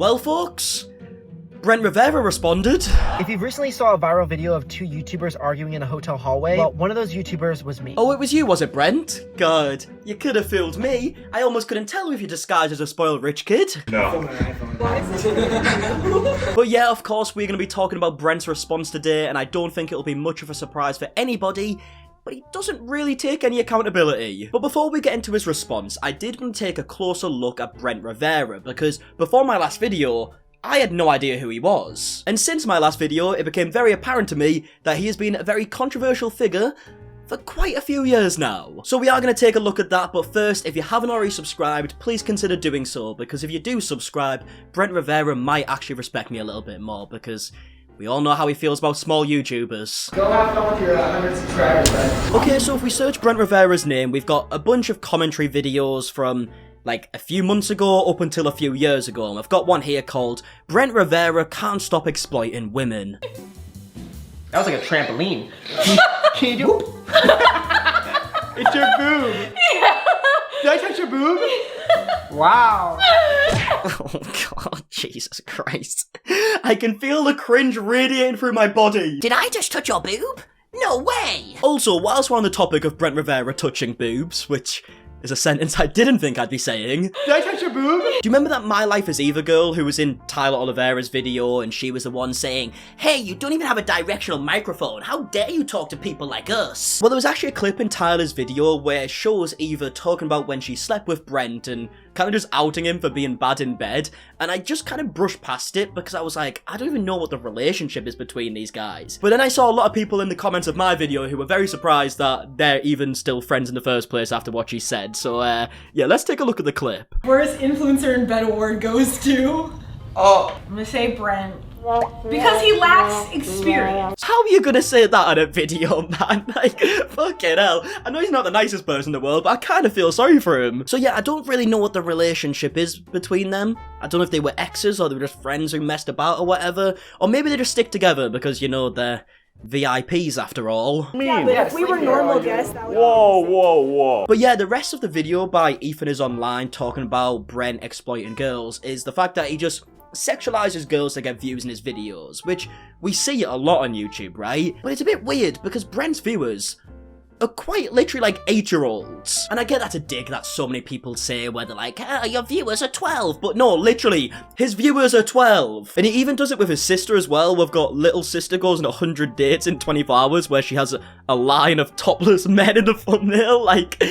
Well, folks, Brent Rivera responded. If you recently saw a viral video of two YouTubers arguing in a hotel hallway, well, one of those YouTubers was me. Oh, it was you, was it, Brent? God, you could have fooled me. I almost couldn't tell if you disguised as a spoiled rich kid. No. But yeah, of course, we're going to be talking about Brent's response today, and I don't think it'll be much of a surprise for anybody, but he doesn't really take any accountability. But before we get into his response, I did want to take a closer look at Brent Rivera, because before my last video, I had no idea who he was. And since my last video, it became very apparent to me that he has been a very controversial figure for quite a few years now. So we are going to take a look at that, but first, if you haven't already subscribed, please consider doing so, because if you do subscribe, Brent Rivera might actually respect me a little bit more, because we all know how he feels about small YouTubers. Go have fun with your 100 subscribers, then. Okay, so if we search Brent Rivera's name, we've got a bunch of commentary videos from like a few months ago up until a few years ago, and I've got one here called Brent Rivera Can't Stop Exploiting Women. That was like a trampoline. Can you do? It's your boob. Yeah. Did I touch your boob? Wow. Oh god, Jesus Christ. I can feel the cringe radiating through my body. Did I just touch your boob? No way! Also, whilst we're on the topic of Brent Rivera touching boobs, which is a sentence I didn't think I'd be saying. Did I touch your boob? Do you remember that My Life as Eva girl who was in Tyler Oliveira's video, and she was the one saying, "Hey, you don't even have a directional microphone. How dare you talk to people like us?" Well, there was actually a clip in Tyler's video where it shows Eva talking about when she slept with Brent and kind of just outing him for being bad in bed, and I just kind of brushed past it because I was like, I don't even know what the relationship is between these guys. But then I saw a lot of people in the comments of my video who were very surprised that they're even still friends in the first place after what she said. So yeah, let's take a look at the clip. Worst influencer in bed award goes to... Oh. I'm gonna say Brent. Because he lacks experience. How are you gonna say that on a video, man? Like, fucking hell. I know he's not the nicest person in the world, but I kind of feel sorry for him. So yeah, I don't really know what the relationship is between them. I don't know if they were exes or they were just friends who messed about or whatever. Or maybe they just stick together because, you know, they're VIPs after all. Yeah, but if we were normal guests, that would Whoa. But yeah, the rest of the video by Ethan Is Online talking about Brent exploiting girls is the fact that he just sexualizes girls to get views in his videos, which we see a lot on YouTube, right? But it's a bit weird because Brent's viewers are quite literally like 8-year-olds. And I get that's a dig that so many people say where they're like, oh, your viewers are 12. But no, literally, his viewers are 12. And he even does it with his sister as well. We've got little sister goes on 100 dates in 24 hours where she has a line of topless men in the thumbnail. Like,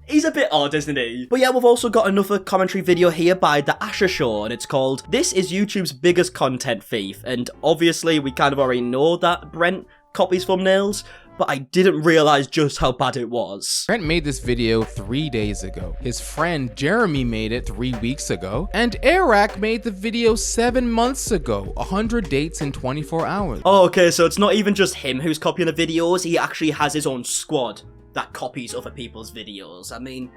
he's a bit odd, isn't he? But yeah, we've also got another commentary video here by The Asher Show, and it's called This is YouTube's Biggest Content Thief. And obviously, we kind of already know that Brent copies thumbnails, but I didn't realize just how bad it was. Brent made this video 3 days ago. His friend Jeremy made it 3 weeks ago. And Eric made the video 7 months ago. 100 dates in 24 hours. Oh, okay, so it's not even just him who's copying the videos, he actually has his own squad that copies other people's videos. I mean,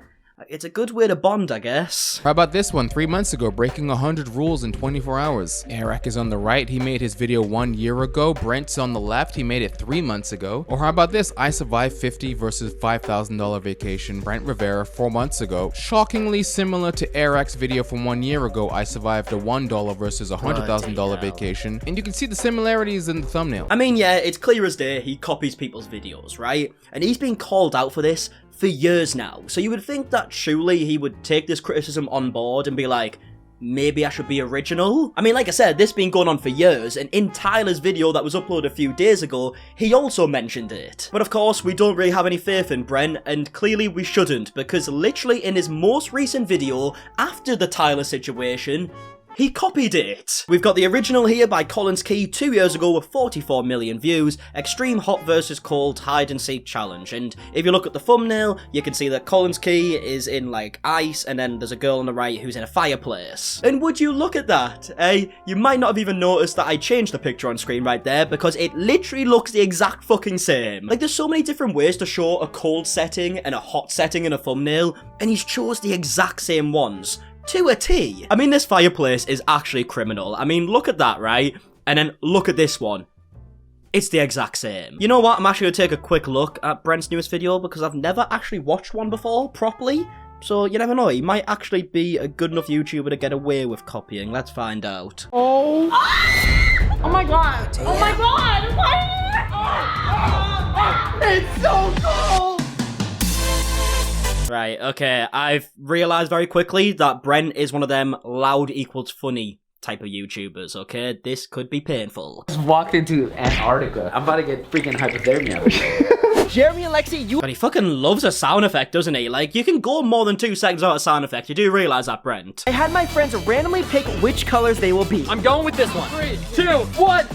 it's a good way to bond, I guess. How about this one? 3 months ago, breaking 100 rules in 24 hours. Eric is on the right. He made his video 1 year ago. Brent's on the left. He made it 3 months ago. Or how about this? I survived 50 versus $5,000 vacation. Brent Rivera 4 months ago. Shockingly similar to Eric's video from 1 year ago. I survived a $1 versus a $100,000 vacation. And you can see the similarities in the thumbnail. I mean, yeah, it's clear as day he copies people's videos, right? And he's been called out for this for years now. So you would think that surely he would take this criticism on board and be like, maybe I should be original? I mean, like I said, this has been going on for years, and in Tyler's video that was uploaded a few days ago, he also mentioned it. But of course, we don't really have any faith in Brent, and clearly we shouldn't, because literally in his most recent video, after the Tyler situation, he copied it. We've got the original here by Collins Key 2 years ago with 44 million views, Extreme Hot vs Cold Hide and Seek Challenge. And if you look at the thumbnail, you can see that Collins Key is in like ice, and then there's a girl on the right who's in a fireplace. And would you look at that, eh? You might not have even noticed that I changed the picture on screen right there because it literally looks the exact fucking same. Like, there's so many different ways to show a cold setting and a hot setting in a thumbnail, and he's chose the exact same ones. To a T. I mean, this fireplace is actually criminal. I mean, look at that, right? And then look at this one. It's the exact same. You know what? I'm actually going to take a quick look at Brent's newest video because I've never actually watched one before properly. So you never know, he might actually be a good enough YouTuber to get away with copying. Let's find out. Oh my god. Oh my god. It's so cold! Right, okay, I've realised very quickly that Brent is one of them loud equals funny type of YouTubers, okay? This could be painful. Just walked into Antarctica. I'm about to get freaking hypothermia. Jeremy and Lexi, you But he fucking loves a sound effect, doesn't he? Like, you can go more than 2 seconds without a sound effect. You do realise that, Brent? I had my friends randomly pick which colors they will be. I'm going with this one. 3, 2, 1.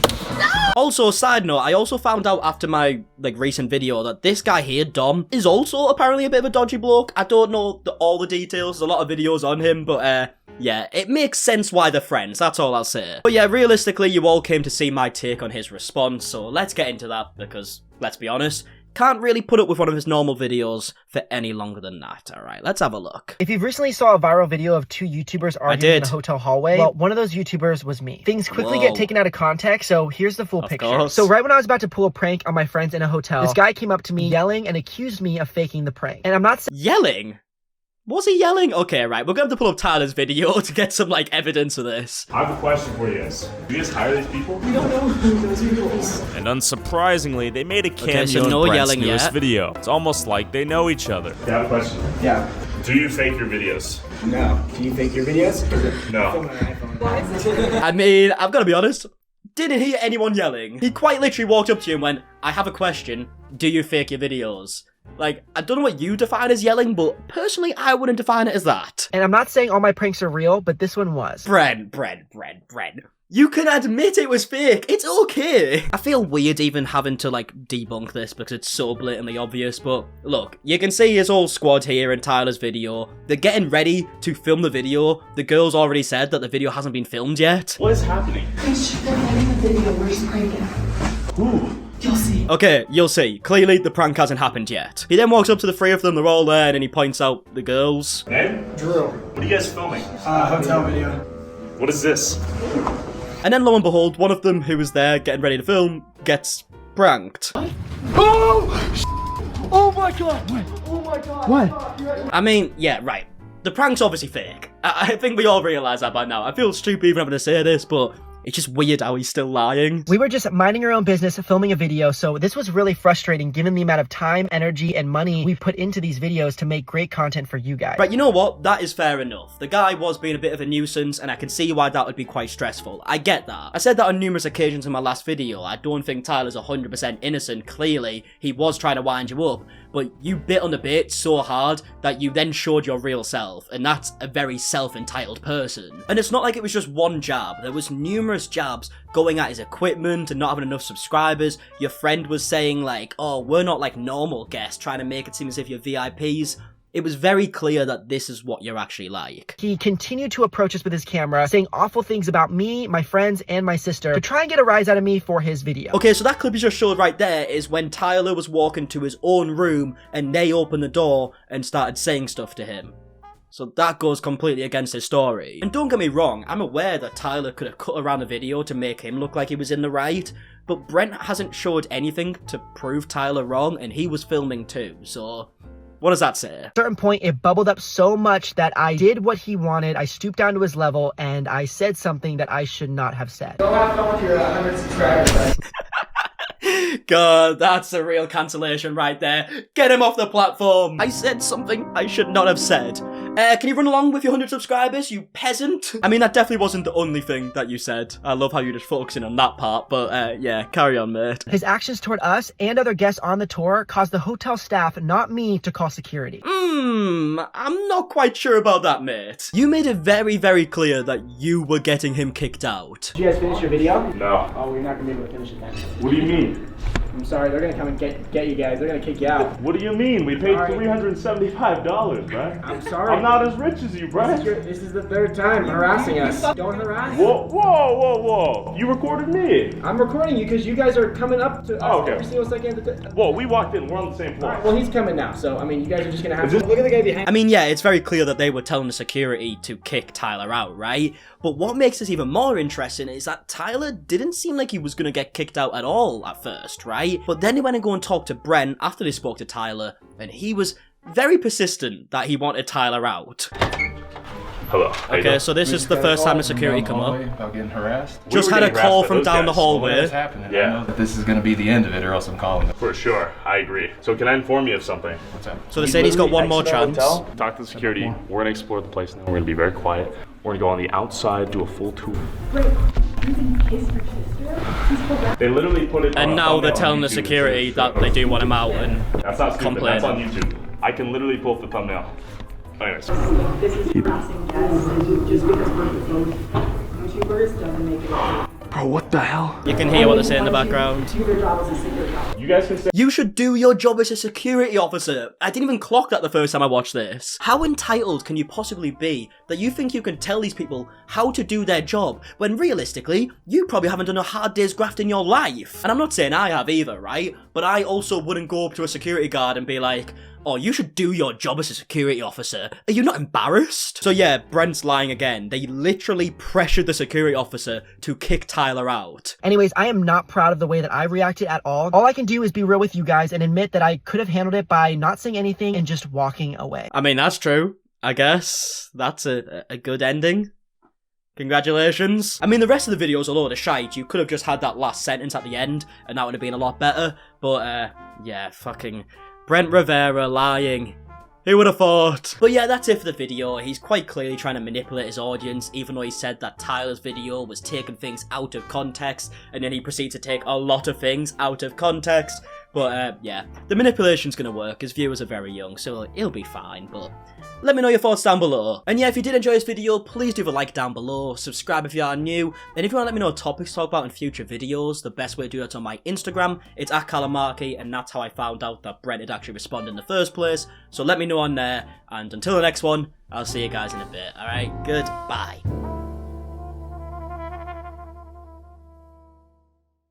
Also, side note, I also found out after my, recent video that this guy here, Dom, is also apparently a bit of a dodgy bloke. I don't know all the details. There's a lot of videos on him, but, yeah, it makes sense why they're friends, that's all I'll say. But yeah, realistically, you all came to see my take on his response, so let's get into that, because, let's be honest, can't really put up with one of his normal videos for any longer than that. Alright, let's have a look. If you've recently saw a viral video of 2 YouTubers arguing in a hotel hallway, well, one of those YouTubers was me. Things quickly get taken out of context, so here's the full picture. Course. So right when I was about to pull a prank on my friends in a hotel, this guy came up to me yelling and accused me of faking the prank. And I'm not Yelling? Was he yelling? Okay, right, we're going to have to pull up Tyler's video to get some, evidence of this. I have a question for you guys. Do you guys hire these people? We don't know who those people is. And unsurprisingly, they made a cameo so no in Brent's yelling newest yet. video. It's almost like they know each other. I have a question. Yeah. Do you fake your videos? No. Can you fake your videos? No. I mean, I've got to be honest, didn't hear anyone yelling. He quite literally walked up to you and went, I have a question, do you fake your videos? I don't know what you define as yelling, but personally, I wouldn't define it as that. And I'm not saying all my pranks are real, but this one was. Brent. You can admit it was fake. It's okay. I feel weird even having to, debunk this because it's so blatantly obvious, but look, you can see his whole squad here in Tyler's video. They're getting ready to film the video. The girl's already said that the video hasn't been filmed yet. What is happening? They're editing the video. We're just pranking. Who? You'll see. Okay, you'll see. Clearly, the prank hasn't happened yet. He then walks up to the 3 of them, they're all there, and he points out the girls. Ed? Drew. What are you guys filming? Hotel video. What is this? And then lo and behold, one of them who was there getting ready to film gets pranked. Oh! Oh my god! Oh my god! What? I mean, yeah, right. The prank's obviously fake. I think we all realise that by now. I feel stupid even having to say this, but it's just weird how he's still lying. We were just minding our own business, filming a video, so this was really frustrating given the amount of time, energy, and money we put into these videos to make great content for you guys. Right, you know what? That is fair enough. The guy was being a bit of a nuisance, and I can see why that would be quite stressful. I get that. I said that on numerous occasions in my last video. I don't think Tyler's 100% innocent. Clearly, he was trying to wind you up, but you bit on the bait so hard that you then showed your real self, and that's a very self-entitled person. And it's not like it was just one jab. There was numerous jabs going at his equipment and not having enough subscribers. Your friend was saying oh, we're not normal guests, trying to make it seem as if you're VIPs. It was very clear that this is what you're actually like. He continued to approach us with his camera, saying awful things about me, my friends, and my sister to try and get a rise out of me for his video. Okay, so that clip you just showed right there is when Tyler was walking to his own room and they opened the door and started saying stuff to him. So that goes completely against his story. And don't get me wrong, I'm aware that Tyler could have cut around the video to make him look like he was in the right, but Brent hasn't showed anything to prove Tyler wrong, and he was filming too, so what does that say? At a certain point, it bubbled up so much that I did what he wanted, I stooped down to his level, and I said something that I should not have said. Go have fun with your 100 subscribers. God, that's a real cancellation right there. Get him off the platform. I said something I should not have said. Can you run along with your 100 subscribers, you peasant? I mean, that definitely wasn't the only thing that you said. I love how you're just focusing on that part, but yeah, carry on, mate. His actions toward us and other guests on the tour caused the hotel staff, not me, to call security. I'm not quite sure about that, mate. You made it very, very clear that you were getting him kicked out. Did you guys finish your video? No. Oh, we're not gonna be able to finish it then. What do you mean? I'm sorry, they're gonna come and get you guys. They're gonna kick you out. What do you mean? We paid $375, bruh. I'm sorry. I'm not as rich as you, bruh. This is the 3rd time harassing us. Don't harass. Whoa. You recorded me. I'm recording you because you guys are coming up to us every single second. Whoa, we walked in. We're on the same floor. Alright, well, he's coming now, so, I mean, you guys are just gonna have to... Look at the guy behind. I mean, yeah, it's very clear that they were telling the security to kick Tyler out, right? But what makes this even more interesting is that Tyler didn't seem like he was gonna get kicked out at all at first, right? But then he went and go and talked to Brent after they spoke to Tyler, and he was very persistent that he wanted Tyler out. Hello. Okay, so this is the first time the security come up. About getting harassed. Just had a call from down the hallway. What's happening? Yeah. I know that this is going to be the end of it, or else I'm calling them. For sure, I agree. So can I inform you of something? What's that? So they said he's got one more chance. Talk to the security. We're gonna explore the place now. We're gonna be very quiet. We're gonna go on the outside, do a full tour. They literally put it. And now they're telling the security that they do want him out and that's not stupid. complain. That's on YouTube. I can literally pull up the thumbnail. Anyways. This is harassing guests, and just because we're YouTubers doesn't make it. Bro, what the hell? You can hear what they say in the background. Do your job as a security officer. You guys can say. You should do your job as a security officer. I didn't even clock that the first time I watched this. How entitled can you possibly be that you think you can tell these people how to do their job when realistically, you probably haven't done a hard day's graft in your life? And I'm not saying I have either, right? But I also wouldn't go up to a security guard and be like, oh, you should do your job as a security officer. Are you not embarrassed? So yeah, Brent's lying again. They literally pressured the security officer to kick Tyler out. Anyways, I am not proud of the way that I reacted at all. All I can do is be real with you guys and admit that I could have handled it by not saying anything and just walking away. I mean, that's true. I guess that's a good ending. Congratulations. I mean, the rest of the video is a load of shite. You could have just had that last sentence at the end and that would have been a lot better. But, yeah, fucking Brent Rivera lying. Who would have thought? But yeah, that's it for the video. He's quite clearly trying to manipulate his audience, even though he said that Tyler's video was taking things out of context, and then he proceeds to take a lot of things out of context. But yeah, the manipulation's gonna work. His viewers are very young, so he'll be fine. But let me know your thoughts down below. And yeah, if you did enjoy this video, please do leave a like down below, subscribe if you are new, and if you want to let me know topics to talk about in future videos, the best way to do that's on my Instagram. It's @MARKIE, and that's how I found out that Brent had actually responded in the first place. So let me know on there, and until the next one, I'll see you guys in a bit. Alright, goodbye.